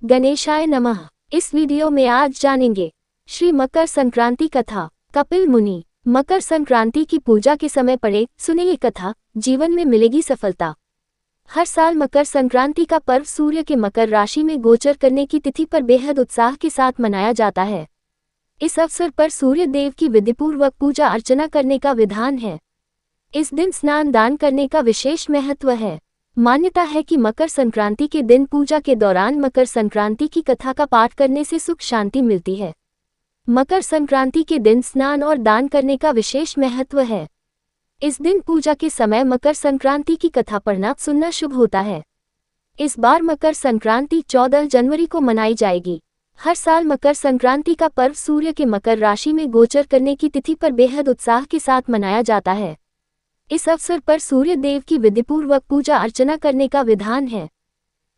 गणेशाय नमः। इस वीडियो में आज जानेंगे श्री मकर संक्रांति कथा। कपिल मुनि। मकर संक्रांति की पूजा के समय पढ़े सुने ये कथा, जीवन में मिलेगी सफलता। हर साल मकर संक्रांति का पर्व सूर्य के मकर राशि में गोचर करने की तिथि पर बेहद उत्साह के साथ मनाया जाता है। इस अवसर पर सूर्य देव की विधिपूर्वक पूजा अर्चना करने का विधान है। इस दिन स्नान दान करने का विशेष महत्व है। मान्यता है कि मकर संक्रांति के दिन पूजा के दौरान मकर संक्रांति की कथा का पाठ करने से सुख शांति मिलती है। मकर संक्रांति के दिन स्नान और दान करने का विशेष महत्व है। इस दिन पूजा के समय मकर संक्रांति की कथा पढ़ना सुनना शुभ होता है। इस बार मकर संक्रांति 14 जनवरी को मनाई जाएगी। हर साल मकर संक्रांति का पर्व सूर्य के मकर राशि में गोचर करने की तिथि पर बेहद उत्साह के साथ मनाया जाता है। इस अवसर पर सूर्य देव की विधिपूर्वक पूजा अर्चना करने का विधान है।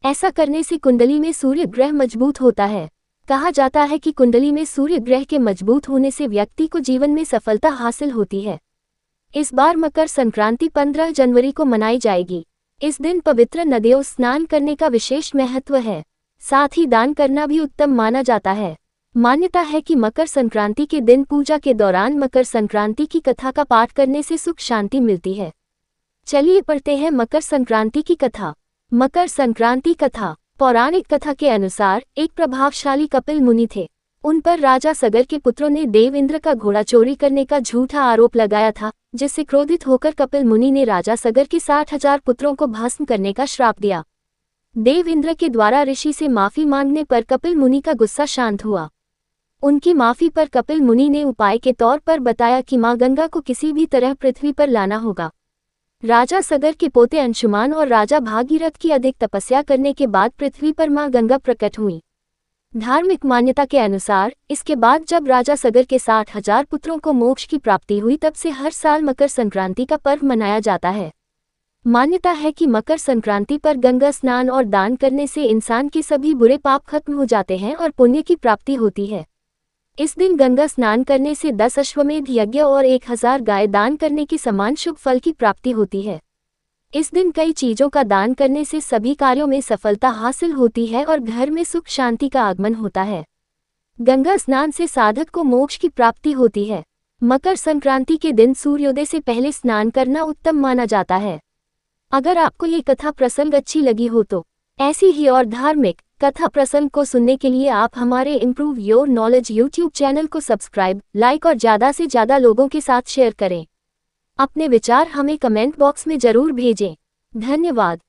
ऐसा करने से कुंडली में सूर्य ग्रह मजबूत होता है। कहा जाता है कि कुंडली में सूर्य ग्रह के मजबूत होने से व्यक्ति को जीवन में सफलता हासिल होती है। इस बार मकर संक्रांति 15 जनवरी को मनाई जाएगी। इस दिन पवित्र नदियों स्नान करने का विशेष महत्व है। साथ ही दान करना भी उत्तम माना जाता है। मान्यता है कि मकर संक्रांति के दिन पूजा के दौरान मकर संक्रांति की कथा का पाठ करने से सुख शांति मिलती है। चलिए पढ़ते हैं मकर संक्रांति की कथा। मकर संक्रांति कथा। पौराणिक कथा के अनुसार एक प्रभावशाली कपिल मुनि थे। उन पर राजा सगर के पुत्रों ने देव इंद्र का घोड़ा चोरी करने का झूठा आरोप लगाया था, जिससे क्रोधित होकर कपिल मुनि ने राजा सगर के 60,000 पुत्रों को भस्म करने का श्राप दिया। देव इंद्र के द्वारा ऋषि से माफी मांगने पर कपिल मुनि का गुस्सा शांत हुआ। उनकी माफी पर कपिल मुनि ने उपाय के तौर पर बताया कि मां गंगा को किसी भी तरह पृथ्वी पर लाना होगा। राजा सगर के पोते अंशुमान और राजा भागीरथ की अधिक तपस्या करने के बाद पृथ्वी पर मां गंगा प्रकट हुई। धार्मिक मान्यता के अनुसार इसके बाद जब राजा सगर के 60,000 पुत्रों को मोक्ष की प्राप्ति हुई, तब से हर साल मकर संक्रांति का पर्व मनाया जाता है। मान्यता है कि मकर संक्रांति पर गंगा स्नान और दान करने से इंसान के सभी बुरे पाप खत्म हो जाते हैं और पुण्य की प्राप्ति होती है। इस दिन गंगा स्नान करने से 10 अश्वमेध यज्ञ और 1000 गाय दान करने के समान शुभ फल की प्राप्ति होती है। इस दिन कई चीजों का दान करने से सभी कार्यों में सफलता हासिल होती है और घर में सुख शांति का आगमन होता है। गंगा स्नान से साधक को मोक्ष की प्राप्ति होती है। मकर संक्रांति के दिन सूर्योदय से पहले स्नान करना उत्तम माना जाता है। अगर आपको ये कथा प्रसंग अच्छी लगी हो तो ऐसी ही और धार्मिक कथा प्रसंग को सुनने के लिए आप हमारे improve your knowledge YouTube channel को सब्सक्राइब, लाइक और ज़्यादा से ज़्यादा लोगों के साथ शेयर करें। अपने विचार हमें कमेंट बॉक्स में ज़रूर भेजें। धन्यवाद।